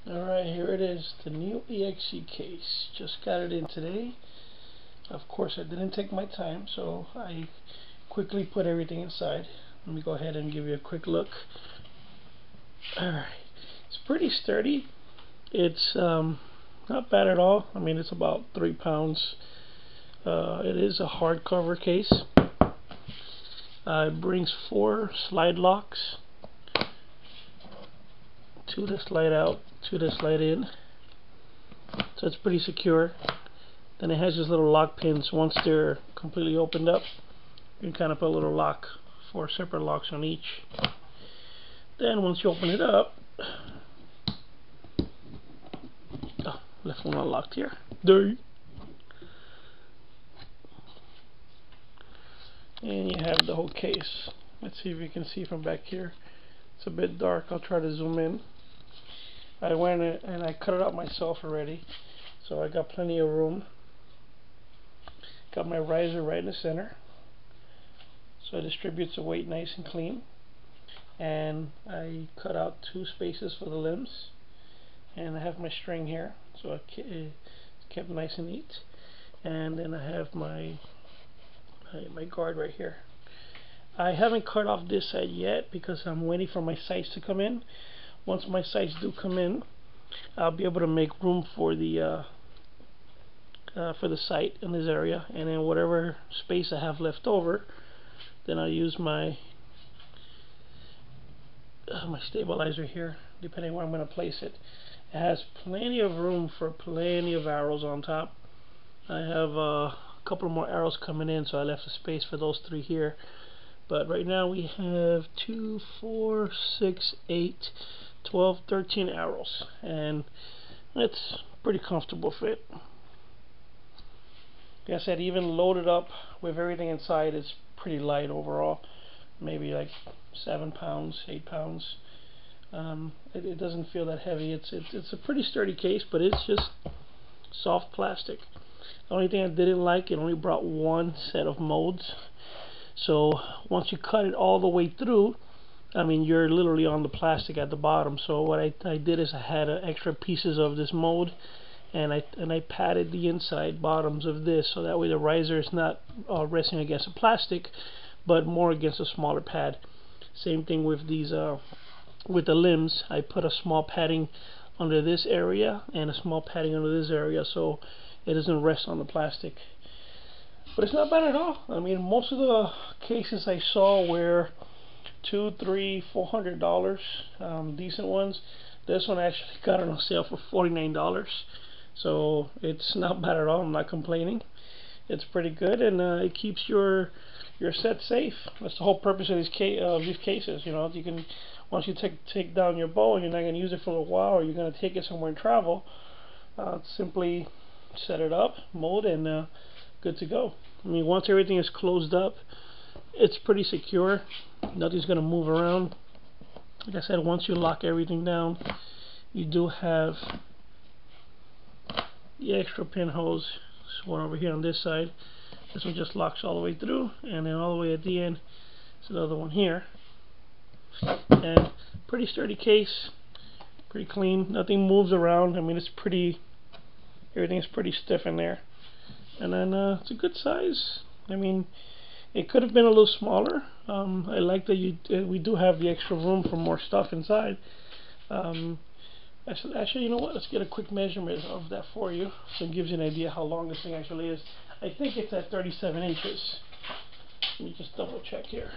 Alright, here it is, the new EXE case. Just got it in today. Of course, I didn't take my time, so I quickly put everything inside. Let me go ahead and give you a quick look. Alright, it's pretty sturdy. It's not bad at all. I mean, it's about 3 pounds. It is a hardcover case. It brings 4 slide locks. 2 to slide out, 2 to slide in. So it's pretty secure. Then it has these little lock pins. Once they're completely opened up, you can kind of put a little lock, 4 separate locks on each. Then once you open it up, oh, left one unlocked here. There. And you have the whole case. Let's see if you can see from back here. It's a bit dark. I'll try to zoom in. I went and I cut it out myself already, so I got plenty of room. Got my riser right in the center, so it distributes the weight nice and clean. And I cut out 2 spaces for the limbs, and I have my string here, so it's kept nice and neat. And then I have my guard right here. I haven't cut off this side yet because I'm waiting for my sights to come in. Once my sights do come in, I'll be able to make room for the sight in this area, and then whatever space I have left over, then I'll use my stabilizer here, depending where I'm going to place it. It has plenty of room for plenty of arrows on top. I have a couple more arrows coming in, so I left a space for those 3 here. But right now we have 2, 4, 6, 8, 12, 13 arrows, and it's pretty comfortable fit. Like I said, even loaded up with everything inside, it's pretty light overall. Maybe like 7 pounds, 8 pounds. It doesn't feel that heavy. It's a pretty sturdy case, but it's just soft plastic. The only thing I didn't like, it only brought 1 set of molds. So once you cut it all the way through, I mean, you're literally on the plastic at the bottom. So what I did is I had extra pieces of this mold, and I padded the inside bottoms of this, so that way the riser is not resting against the plastic, but more against a smaller pad. Same thing with these with the limbs. I put a small padding under this area and a small padding under this area, so it doesn't rest on the plastic. But it's not bad at all. I mean, most of the cases I saw were $200, $300, $400, decent ones. This one actually got it on sale for $49, so it's not bad at all. I'm not complaining. It's pretty good, and it keeps your set safe. That's the whole purpose of these cases. You know, you can, once you take down your bow and you're not going to use it for a while, or you're going to take it somewhere and travel, simply set it up, mold, and good to go. I mean, once everything is closed up, it's pretty secure. Nothing's going to move around. Like I said, once you lock everything down, you do have the extra pinholes. This one over here on this side. This one just locks all the way through, and then all the way at the end, there's another one here. And pretty sturdy case, pretty clean. Nothing moves around. I mean, it's pretty. Everything's pretty stiff in there. And then it's a good size. I mean, it could have been a little smaller. I like that we do have the extra room for more stuff inside. Actually, you know what? Let's get a quick measurement of that for you, so it gives you an idea how long this thing actually is. I think it's at 37 inches. Let me just double check here.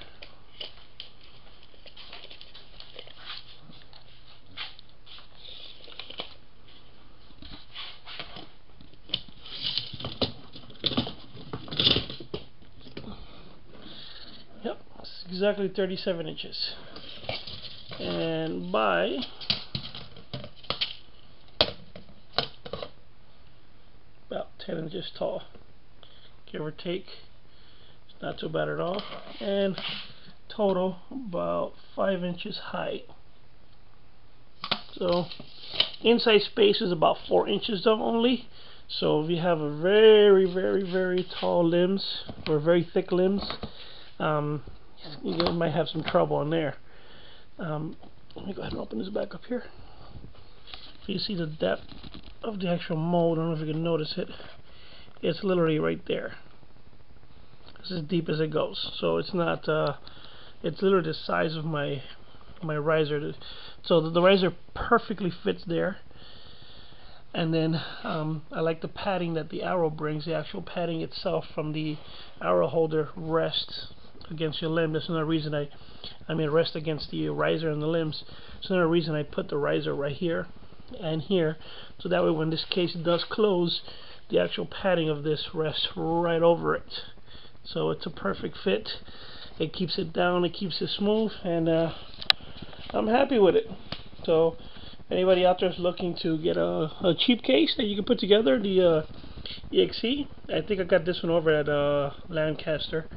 Yep, it's exactly 37 inches. And by about 10 inches tall, give or take. It's not too bad at all. And total about 5 inches high. So inside space is about 4 inches though only. So if you have a very, very, very tall limbs or very thick limbs, you might have some trouble in there. Let me go ahead and open this back up here. if you see the depth of the actual mold, I don't know if you can notice it. It's literally right there. It's as deep as it goes. So it's not. It's literally the size of my riser. So the riser perfectly fits there. And then I like the padding that the arrow brings. The actual padding itself from the arrow holder rests against your limb. That's another reason I mean rest against the riser and the limbs. That's another reason I put the riser right here and here, so that way when this case does close, the actual padding of this rests right over it. So it's a perfect fit. It keeps it down, it keeps it smooth, and I'm happy with it. So anybody out there is looking to get a cheap case that you can put together, the EXE, I think I got this one over at Lancaster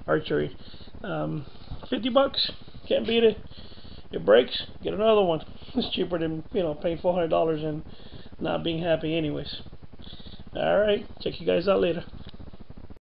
Archery. 50 bucks, can't beat it. It breaks, get another one. It's cheaper than, you know, paying $400 and not being happy anyways. Alright, check you guys out later.